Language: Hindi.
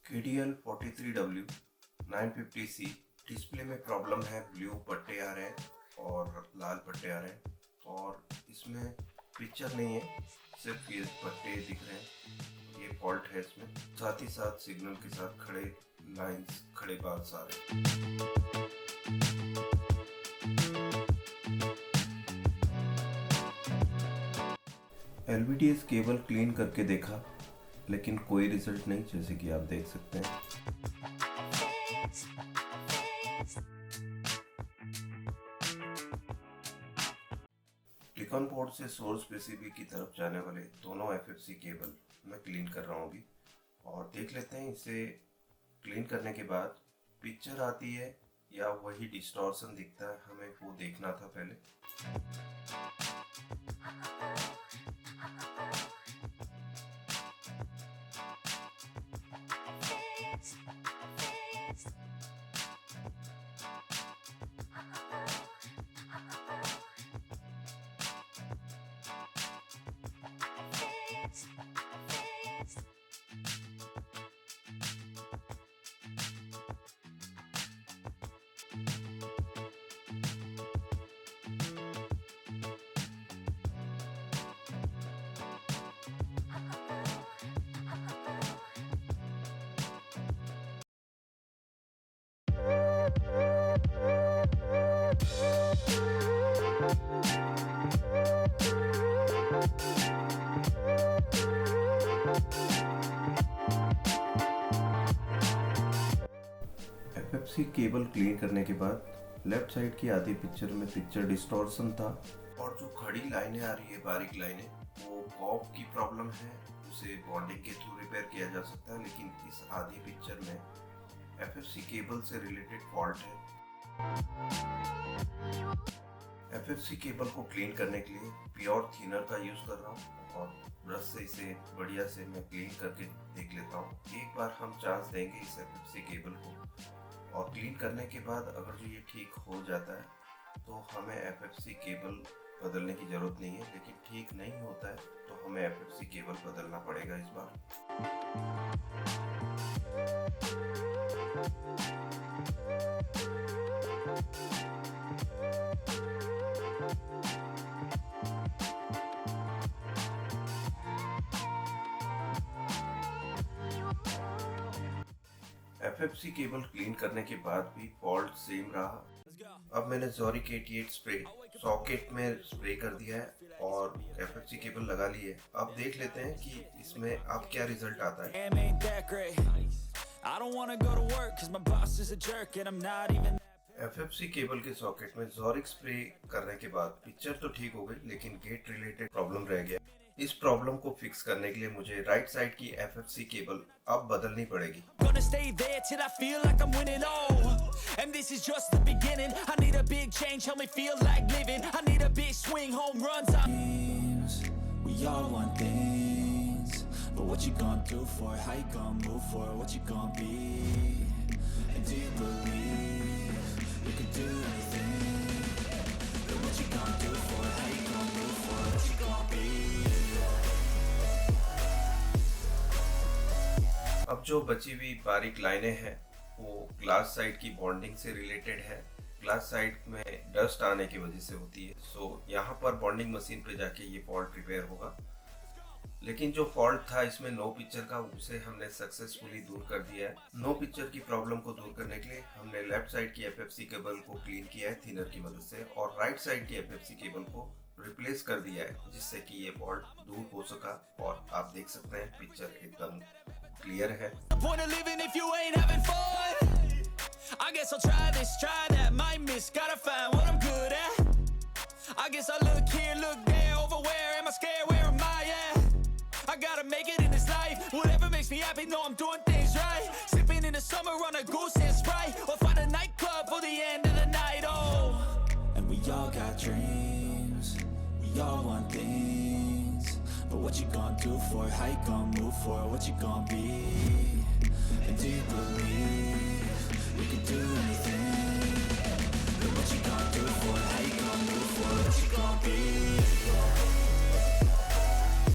KDL 43W 950C डिस्प्ले में प्रॉब्लम है। ब्लू पट्टे आ रहे हैं और लाल पट्टे आ रहे हैं और इसमें पिक्चर नहीं है, सिर्फ ये पट्टे दिख रहे हैं। ये फॉल्ट है इसमें। साथ ही साथ सिग्नल के साथ खड़े लाइंस, खड़े बाल्स आ रहे हैं। LVDS केबल क्लीन करके देखा लेकिन कोई रिजल्ट नहीं, जैसे कि आप देख सकते हैं। टिकॉन पोर्ट से सोर्स पीसीबी की तरफ जाने वाले दोनों FFC केबल मैं क्लीन कर रहा हूँ और देख लेते हैं इसे क्लीन करने के बाद पिक्चर आती है या वही डिस्टॉर्शन दिखता है, हमें वो देखना था पहले। FFC केबल क्लीन करने के बाद लेफ्ट साइड की आधी पिक्चर में पिक्चर डिस्टॉर्शन था और जो खड़ी लाइनें आ रही है, बारीक लाइनें, वो कॉप की प्रॉब्लम है। उसे बॉन्डिंग के थ्रू रिपेयर किया जा सकता है, लेकिन इस आधी पिक्चर में FFC केबल से रिलेटेड फॉल्ट है। FFC केबल को क्लीन करने के लिए प्योर थिनर का यूज कर रहा हूँ और ब्रश से इसे बढ़िया से मैं क्लीन करके देख लेता हूँ। एक बार हम चांस देंगे इस FFC केबल को और क्लीन करने के बाद अगर जो ये ठीक हो जाता है तो हमें FFC केबल बदलने की ज़रूरत नहीं है, लेकिन ठीक नहीं होता है तो हमें FFC केबल बदलना पड़ेगा इस बार। FFC केबल क्लीन करने के बाद भी फॉल्ट सेम रहा। अब मैंने Zoric 88 स्प्रे सॉकेट में स्प्रे कर दिया है और FFC केबल लगा ली है। अब देख लेते हैं कि इसमें अब क्या रिजल्ट आता है। FFC केबल के सॉकेट में Zoric स्प्रे करने के बाद पिक्चर तो ठीक हो गई, लेकिन गेट रिलेटेड प्रॉब्लम रह गया। इस प्रॉब्लम को फिक्स करने के लिए मुझे राइट साइड की FFC केबल अब बदलनी पड़ेगी। अब जो बची हुई बारीक लाइनें हैं वो ग्लास साइड की बॉन्डिंग से रिलेटेड है। ग्लास साइड में डस्ट आने की वजह से होती है, सो यहाँ पर बॉन्डिंग मशीन पे जाके ये फॉल्ट रिपेयर होगा। लेकिन जो फॉल्ट था इसमें नो पिक्चर का, उसे हमने सक्सेसफुली दूर कर दिया है। नो पिक्चर की प्रॉब्लम को दूर करने के लिए हमने लेफ्ट साइड की FFC केबल को क्लीन किया है थिनर की मदद से और राइट साइड की FFC केबल को रिप्लेस कर दिया है, जिससे कि ये फॉल्ट दूर हो सका। और आप देख सकते हैं पिक्चर एकदम क्लियर है। I guess I'll try this, try that, might miss, gotta find what I'm good at. I guess I look here, look there, over where am I scared, where am I at? I gotta make it in this life, whatever makes me happy, know I'm doing things right. Sipping in the summer on a goose and Sprite, or find a nightclub for the end of the night, oh. And we all got dreams, we all want things, but what you gonna do for it, how you gonna move for it, what you gonna be, and do you believe we can do anything? But what you gonna do for it? How you gonna move for it? What you gonna be?